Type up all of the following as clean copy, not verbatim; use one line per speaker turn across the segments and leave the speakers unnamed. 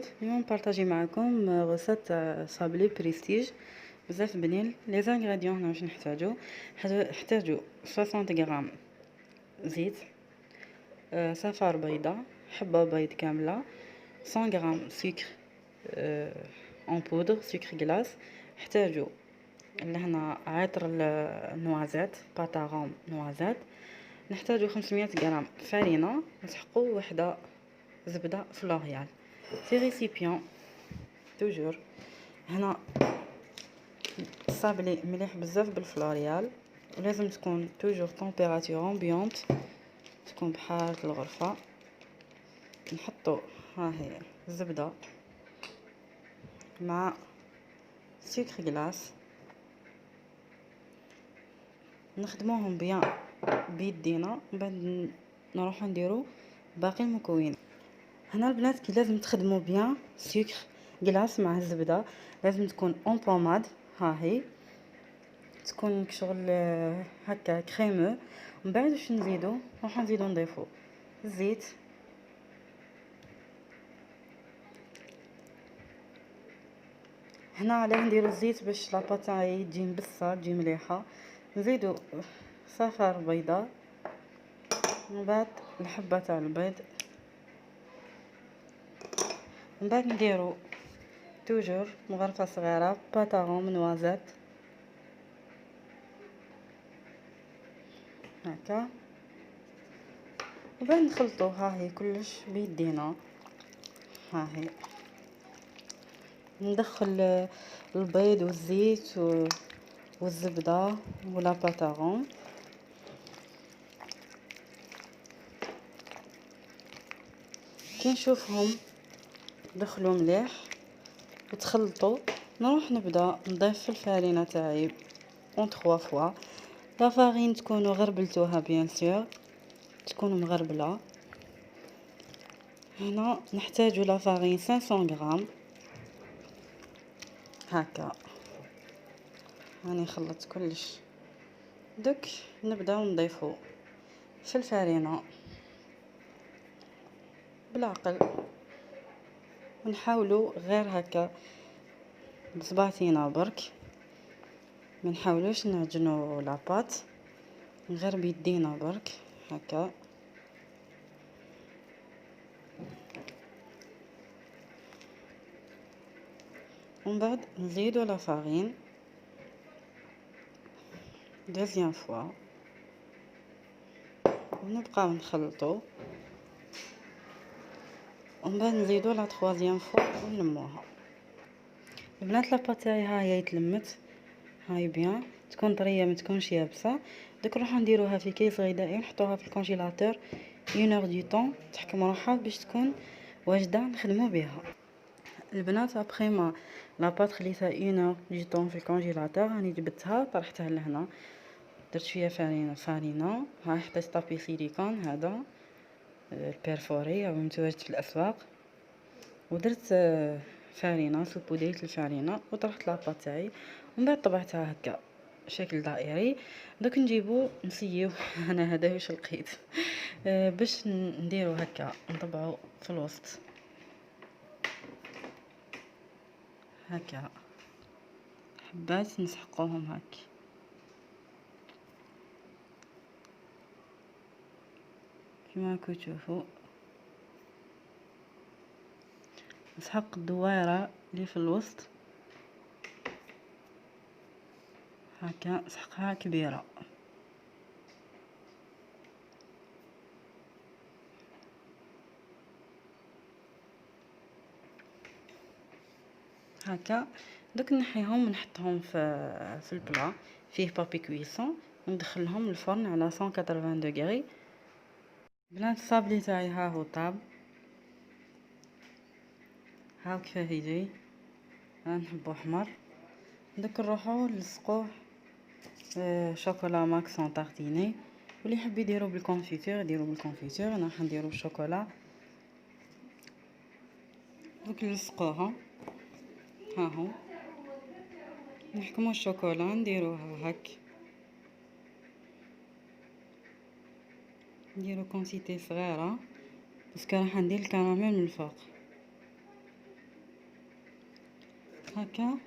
جديد. اليوم نبارطاجي معكم غوصة صابلي بريستيج بزاف بنين. لي زانغريديون هنا واش نحتاجو 60 غرام زيت، صفار بيضة، حبة بيض كاملة، 100 غرام سكر اون بودر، سكر غلاس. نحتاجو لهنا عطر النوازات، باتاغون نوازات. نحتاجو 500 غرام فرينة، نسحقو وحدة زبدة فلوريال في ريسيبيون. توجور هنا الصابلي مليح بزاف بالفلوريال، ولازم تكون توجور طومبيراتور امبيونت، تكون بحرارة الغرفة. نحطو ها هي الزبدة مع سكر غلاس، نخدموهم بيان بيدينا، من بعد نروحو نديرو باقي المكونات. هنا البنات كي لازم تخدموا بيان سكر غلاس مع الزبده، لازم تكون اون بوماد، ها هي تكون شغل هكا كريمو. من بعد واش نزيدو، نزيدو نضيفو الزيت، هنا علاه نديرو الزيت باش لاباط تاعي تجي مبسه تجي مليحه. نزيدو صفار بيضاء، من بعد الحبه تاع البيض، من بعد نديرو توجور مغرفه صغيره باتاغون نوازات هكا، وبعد نخلطو ها هي كلش بيدينا. ها هي ندخل البيض والزيت والزبده ولا باتاغون. كي نشوفهم دخلوا مليح وتخلطوا، نروح نبدا نضيف الفارينه تاعي اون 3 فوا. لا فارين تكونوا غربلتوها بيان سور، تكون مغربله. هنا نحتاجو لا فارين 500 غرام هكا. هاني خلطت كلش، دوك نبداو نضيفو في الفارينه بالعقل، ونحاولوا غير هكا بصباعتينا برك، ما نحاولوش نعجنو لاباط، غير بيدينا برك هكا. ومن بعد نزيدو لا فارين دوزيام فوا، ونبقاو نخلطو، ومن بعد نزيدو لا تروازيام فوا ونلموها. البنات لاباط تاعي ها هي يتلمت، هاي بيان تكون طريه ما تكونش يابسه. دوك نروحو نديروها في كيس غذائي ونحطوها في الكونجيلاتور 1 اور دو طون، تحكم روحها باش تكون واجده نخدمو بها. البنات ابخي ما لاباط خليتها 1 اور دو طون في الكونجيلاتور، راني جبتها طرحتها لهنا، درت شويه فارينه ها، حطيت طابي سيليكون هذا البيرفوري او متواجد في الاسواق، ودرت فارينه سوبوديت الفارينه، وطرحت لاباط تاعي، ومن بعد طبعتها هكا شكل دائري. دوك نجيبو نسيو انا هذا واش لقيت باش نديرو هكا نطبعو في الوسط هكا، حبات نسحقوهم هكا كما راكم تشوفوا. نسحق الدوائره اللي في الوسط هكا، نسحقها كبيره هكا. دوك نحيهم ونحطهم في البلا فيه بابي كويسون، وندخلهم الفرن على 180 دوغري. بنات الصابلي تاعي ها هو طاب، ها كيفاه يجي، ها نحبو احمر. دوك نروحو نلصقوه شوكولا ماكسون طارتيني، واللي يحب يديرو بالكونفيتور يديرو بالكونفيتور، انا راح نديرو بالشوكولا. دوك نلصقوها ها هو، نحكمو الشوكولا نديروها هك، نديرو كونسيتي صغيره باسكو راح ندير الكراميل من الفوق. هكا،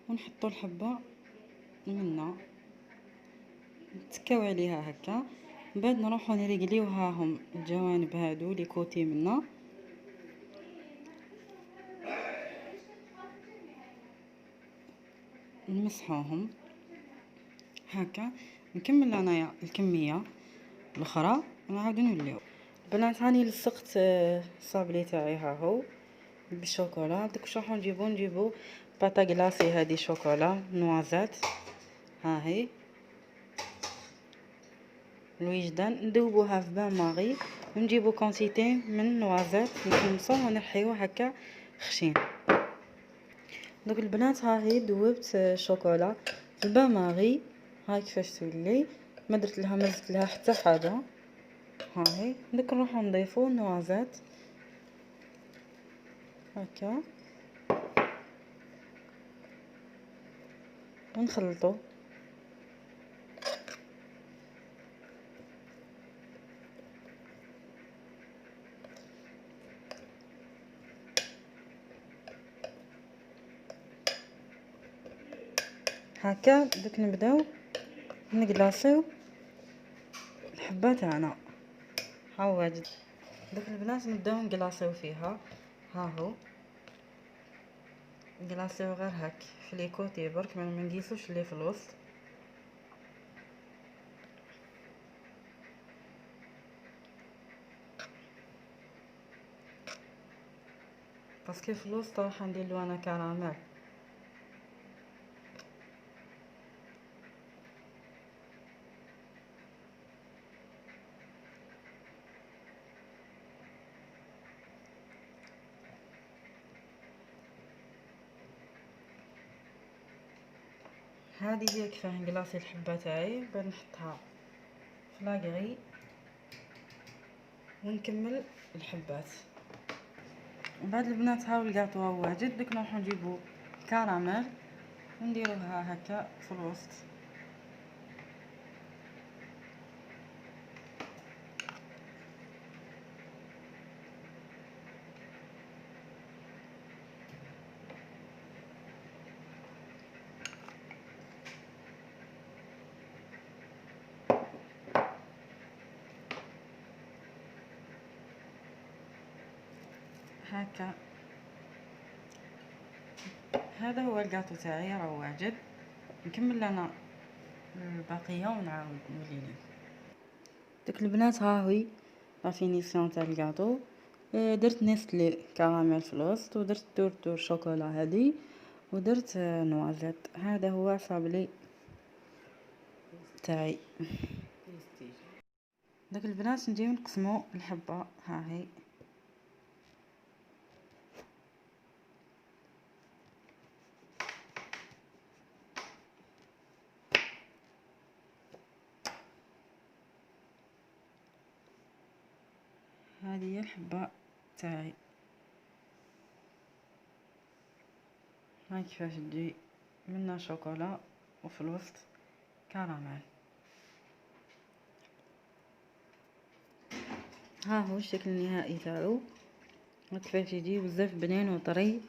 ونحطو الحبة منا نتكاو عليها هكا. من بعد نروحو نريقليوهاهم الجوانب هادو لي كوتي منا، نمسحوهم هكا. نكمل انايا الكميه الاخرى ونعاودو نوليو. البنات هاني لصقت الصابلي تاعي ها هو بالشوكولا. دوك واش راح نجيبو باطا كلاصي هذه شوكولا نوازات، ها هي الوجدان، ندوبوها في بان ماغي ونجيبو كونتيتي من نوازات نحمصو ونرحيوه هكا خشين. دوك البنات ها هي دوبت شوكولا في البان ماغي، هاي كيفاش تولي، ما درت لها ما زدت لها حتى حاجه. ها هي دوك نروحو نضيفو النوازات هكا ونخلطو. هكا دوك نبداو نكلاصيو الحبه تاعنا. ها واجد دوك البنات نبداو نكلاصيو فيها، ها هو نكلاصيو غير هاك في لي كوتي برك، ما نقيسوش اللي في الوسط. باسكو في الوسط راح نديرلو انا كراميل. هذه هي كيفاه نكلاصي الحبه تاعي. بعد نحطها في لاكغي ونكمل الحبات. من بعد البنات هاو الكاطو هو واجد. دوك نروحو نجيبو كراميل ونديروها هكا في الوسط. هكا هذا هو الكاطو تاعي راه واجد. نكمل انا الباقيه ونعاود نولي لكم. دوك البنات ها هي لا فينيسيون تاع الكاطو. درت نيستلي كراميل في الوسط، ودرت دور شوكولا هذه، ودرت نوازيت. هذا هو صابلي تاعي. دوك البنات نجيو نقسمو الحبه، ها هي هذه هي الحبه تاعي. هاي كيفاش تجي منها شوكولا وفي الوسط كراميل. ها هو الشكل النهائي تاعو، كيفاش يجي بزاف بنين وطري